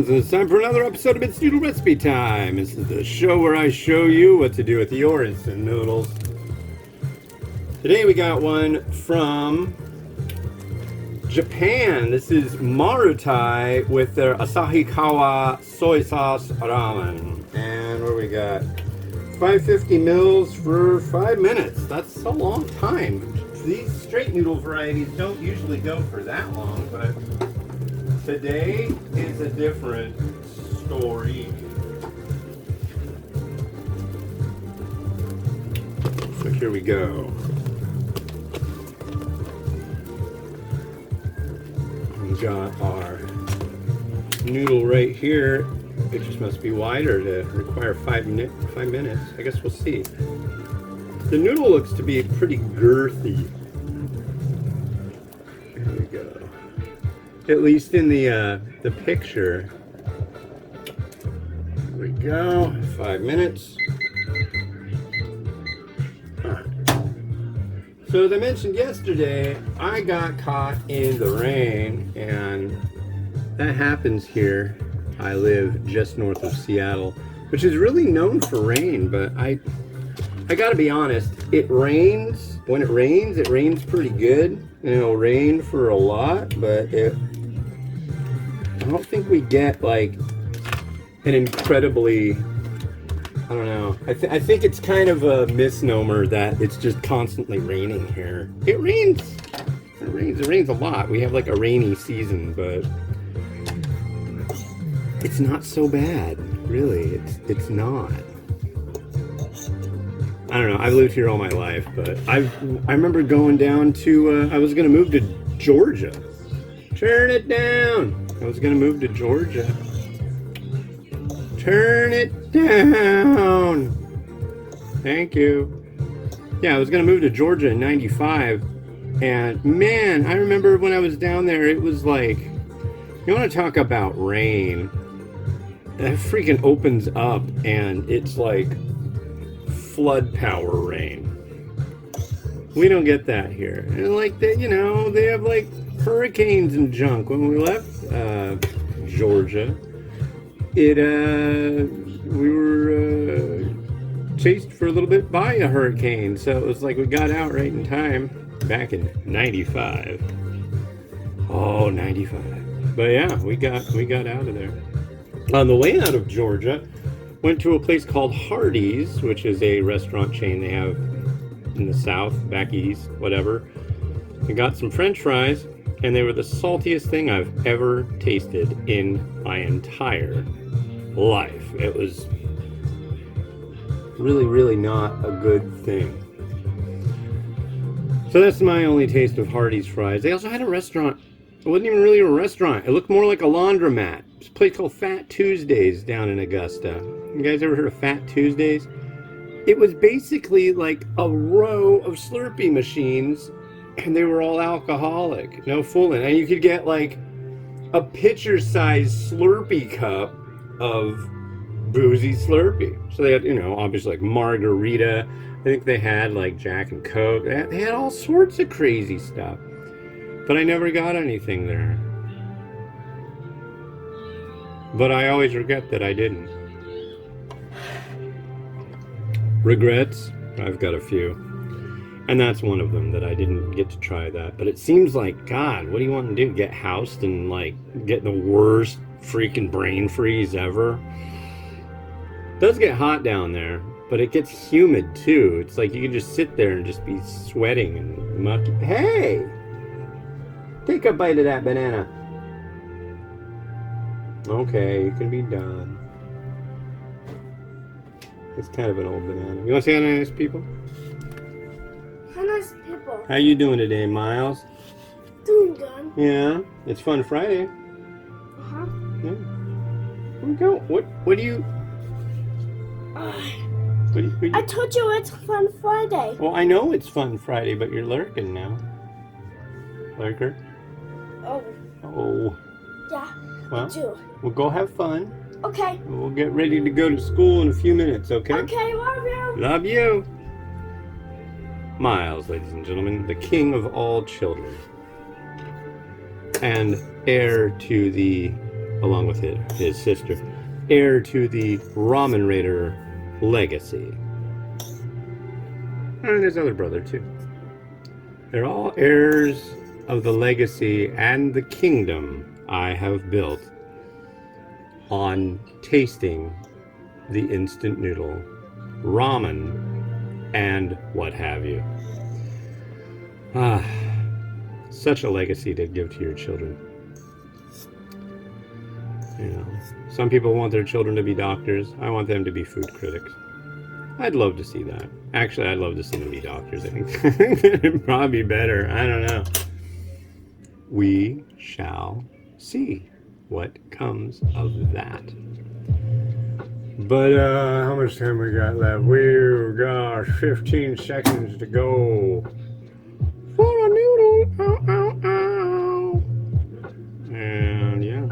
and it's time for another episode of It's Noodle Recipe Time. This is the show where I show you what to do with your instant noodles. Today we got one from Japan. This is Marutai with their Asahikawa soy sauce ramen. And what do we got? 550 mils for 5 minutes. That's a long time. These straight noodle varieties don't usually go for that long, but today is a different story. So here we go. We got our noodle right here. It just must be wider to require 5 minutes. I guess we'll see. The noodle looks to be pretty girthy. Here we go. At least in the picture. Here we go. 5 minutes. So as I mentioned yesterday, I got caught in the rain, and that happens here. I live just north of Seattle, which is really known for rain, but I gotta be honest, it rains. When it rains pretty good, and it'll rain for a lot, but I don't think we get like an incredibly, I don't know. I think it's kind of a misnomer that it's just constantly raining here. It rains. It rains a lot. We have like a rainy season, but it's not so bad, really. It's not. I don't know. I've lived here all my life, but I remember going down to. I was gonna move to Georgia. Turn it down. I was gonna move to Georgia. Turn it down. Thank you. Yeah, I was gonna move to Georgia in '95, and man, I remember when I was down there, it was like, you want to talk about rain? That freaking opens up, and it's like flood power rain. We don't get that here. And like that, you know, they have like hurricanes and junk. When we left Georgia, we were chased for a little bit by a hurricane, so it was like we got out right in time back in '95. Oh, '95. But yeah, we got out of there. On the way out of Georgia, went to a place called Hardee's, which is a restaurant chain they have in the South, back east, whatever. I got some French fries, and they were the saltiest thing I've ever tasted in my entire life. It was really, really not a good thing. So that's my only taste of Hardee's fries. They also had a restaurant. It wasn't even really a restaurant. It looked more like a laundromat. It's a place called Fat Tuesdays down in Augusta. You guys ever heard of Fat Tuesdays? It was basically like a row of Slurpee machines, and they were all alcoholic. No fooling. And you could get like a pitcher-sized Slurpee cup of boozy Slurpee. So they had, you know, obviously like margarita. I think they had like Jack and Coke. They had all sorts of crazy stuff. But I never got anything there. But I always regret that I didn't. Regrets? I've got a few. And that's one of them, that I didn't get to try that. But it seems like, God, what do you want to do? Get housed and like get the worst freaking brain freeze ever? It does get hot down there, but it gets humid too. It's like you can just sit there and just be sweating and mucky. Hey! Take a bite of that banana. Okay, you can be done. It's kind of an old banana. You want to say hi to nice people? Hi, nice people. How you doing today, Miles? Doing good. Yeah, it's Fun Friday. Uh-huh. Yeah. Here we go. What do you... I told you it's Fun Friday. Well, I know it's Fun Friday, but you're lurking now. Lurker? Oh. Oh. Yeah, Well, I do. we'll go have fun. Okay. We'll get ready to go to school in a few minutes, okay? Okay, love you. Love you. Miles, ladies and gentlemen, the king of all children. And heir to the along with his sister, heir to the Ramen Raider legacy. And his other brother, too. They're all heirs of the legacy and the kingdom I have built on tasting the instant noodle, ramen, and what have you. Such a legacy to give to your children. You know, some people want their children to be doctors. I want them to be food critics. I'd love to see that. Actually, I'd love to see them be doctors. I think it'd probably be better. I don't know. We shall see what comes of that. But how much time we got left? We've got 15 seconds to go. For a noodle. Ow, ow, ow. And yeah.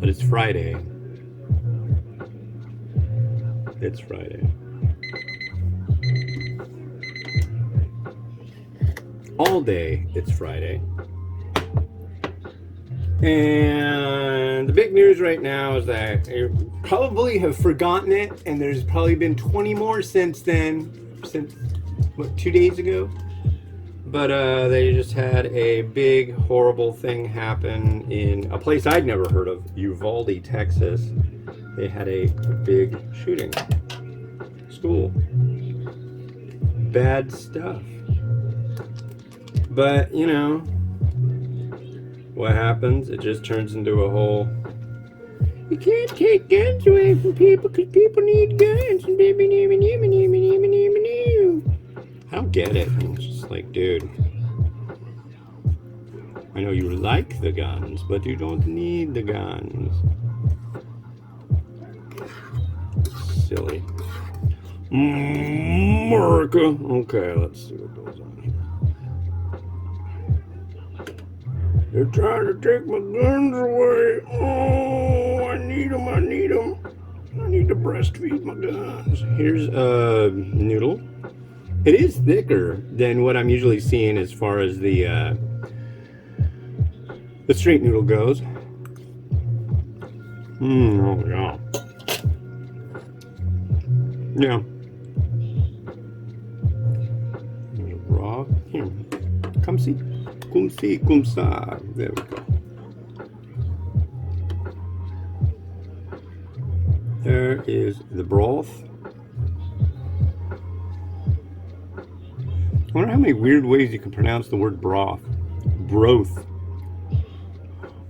But it's Friday. It's Friday. All day, it's Friday. And the big news right now is that you probably have forgotten it, and there's probably been 20 more since then. Since, what, 2 days ago? But they just had a big, horrible thing happen in a place I'd never heard of, Uvalde, Texas. They had a big shooting. School. Bad stuff. But, you know, what happens? It just turns into a whole, you can't take guns away from people because people need guns. And I don't get it. I'm just like, dude, I know you like the guns, but you don't need the guns. Silly. America. Okay, let's see what goes on here. They're trying to take my guns away. Oh, I need them. I need them. I need to breastfeed my guns. Here's a noodle. It is thicker than what I'm usually seeing as far as the straight noodle goes. Oh yeah. Yeah. There's a raw. Here. Come see. Come see. Come sa. There we go. There is the broth. I wonder how many weird ways you can pronounce the word broth. Broth.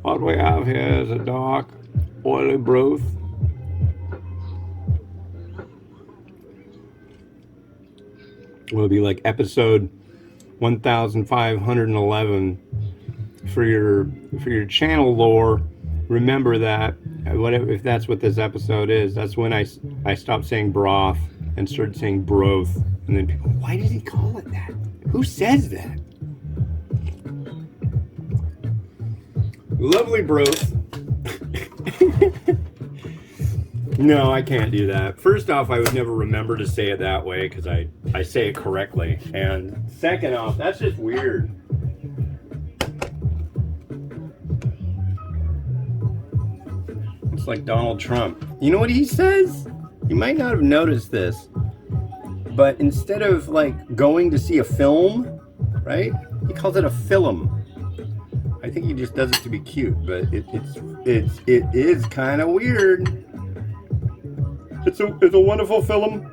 What we have here is a dark, oily broth. Will be like episode 1511 for your channel lore. Remember that. If that's what this episode is, that's when I stopped saying broth and started saying broth. And then people, why did he call it that? Who says that? Lovely broth. No, I can't do that. First off, I would never remember to say it that way because I say it correctly. And second off, that's just weird. It's like Donald Trump. You know what he says? You might not have noticed this, but instead of like going to see a film, right? He calls it a film. I think he just does it to be cute, but it is kind of weird. It's a wonderful film.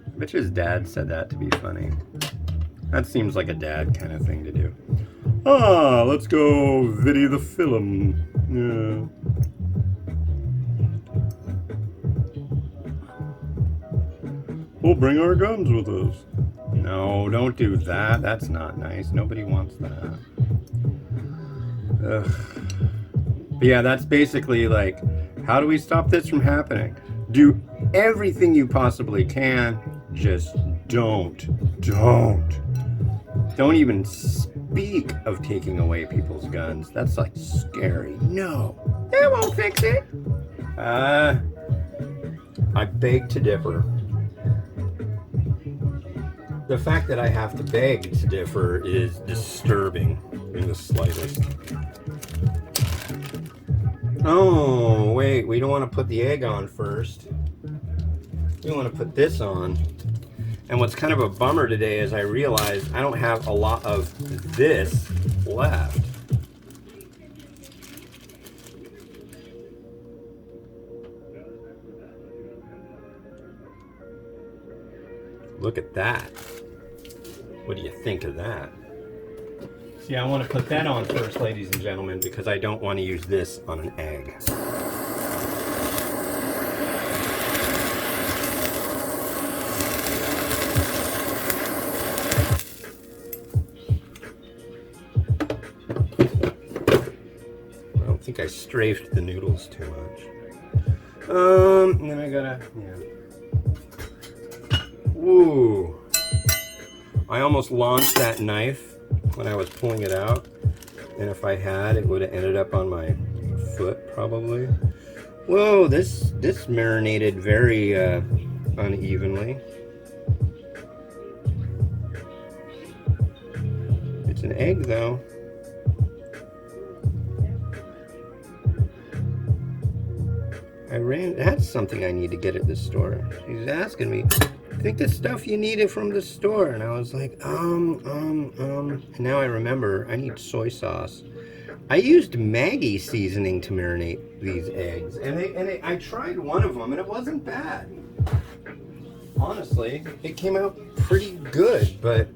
I bet you his dad said that to be funny. That seems like a dad kind of thing to do. Let's go video the film. Yeah. We'll bring our guns with us. No, don't do that. That's not nice. Nobody wants that. Ugh. But yeah, that's basically like, how do we stop this from happening? Do everything you possibly can. Just don't even speak of taking away people's guns. That's like scary. No, that won't fix it. I beg to differ. The fact that I have to beg to differ is disturbing. in the slightest. Oh, wait, we don't want to put the egg on first. We want to put this on. And what's kind of a bummer today is I realized I don't have a lot of this left. Look at that. What do you think of that? See, I want to put that on first, ladies and gentlemen, because I don't want to use this on an egg. I don't think I strafed the noodles too much. And then I gotta, yeah. Ooh. I almost launched that knife when I was pulling it out, and if I had, it would have ended up on my foot probably. Whoa, this marinated very unevenly. It's an egg though. That's something I need to get at the store. She's asking me, I think the stuff you needed from the store. And I was like, And now I remember I need soy sauce. I used Maggi seasoning to marinate these eggs. And I tried one of them and it wasn't bad. Honestly, it came out pretty good. But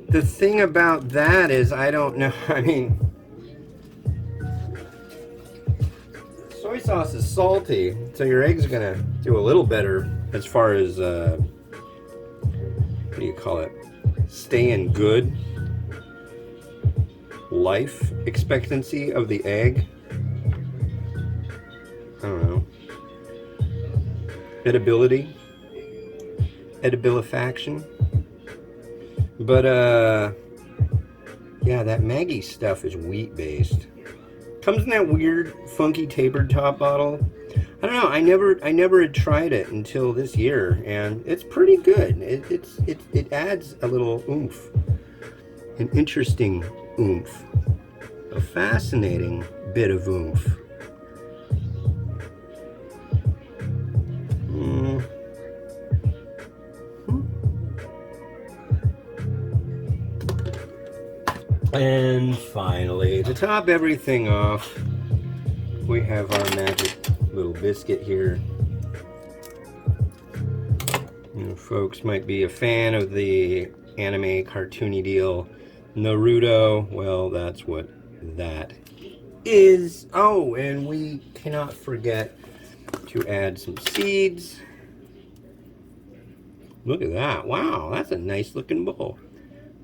the thing about that is, I don't know. I mean, soy sauce is salty, so your eggs are gonna do a little better as far as what do you call it? Staying good life expectancy of the egg. I don't know. Edibilifaction. But yeah, that Maggi stuff is wheat based. Comes in that weird, funky tapered top bottle. I don't know. I never had tried it until this year, and it's pretty good. It adds a little oomph, an interesting oomph, a fascinating bit of oomph. And finally, to top everything off, we have our magic little biscuit here. You know, folks might be a fan of the anime cartoony deal Naruto. Well, that's what that is. Oh, and we cannot forget to add some seeds. Look at that. Wow, that's a nice looking bowl.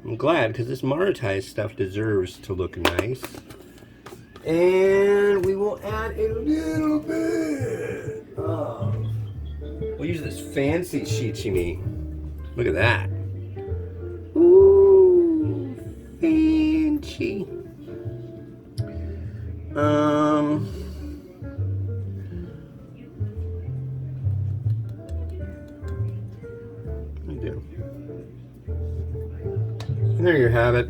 I'm glad, because this Marutai stuff deserves to look nice. And we will add a little bit of... We'll use this fancy shichimi. Look at that. Ooh, fancy. And there you have it.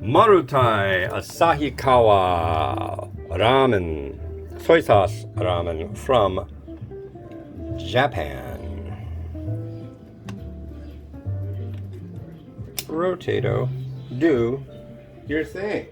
Marutai Asahikawa Ramen. Soy sauce ramen from Japan. Rotato, do your thing.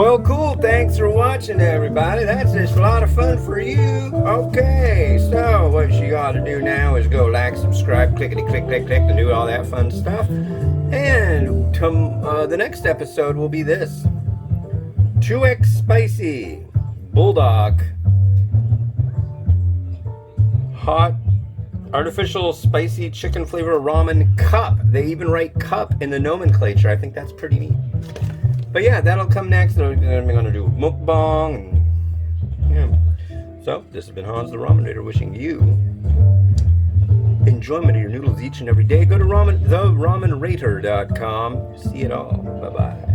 Well, cool. Thanks for watching, everybody. That's just a lot of fun for you. Okay, so what you got to do now is go like, subscribe, clickety click, click, click, and do all that fun stuff. And the next episode will be this: 2X Spicy Bulldog Hot Artificial Spicy Chicken Flavor Ramen Cup. They even write cup in the nomenclature. I think that's pretty neat. But yeah, that'll come next. We're going to do mukbang. And, yeah. So, this has been Hans the Ramenator wishing you enjoyment of your noodles each and every day. Go to theramenrator.com. See it all. Bye-bye.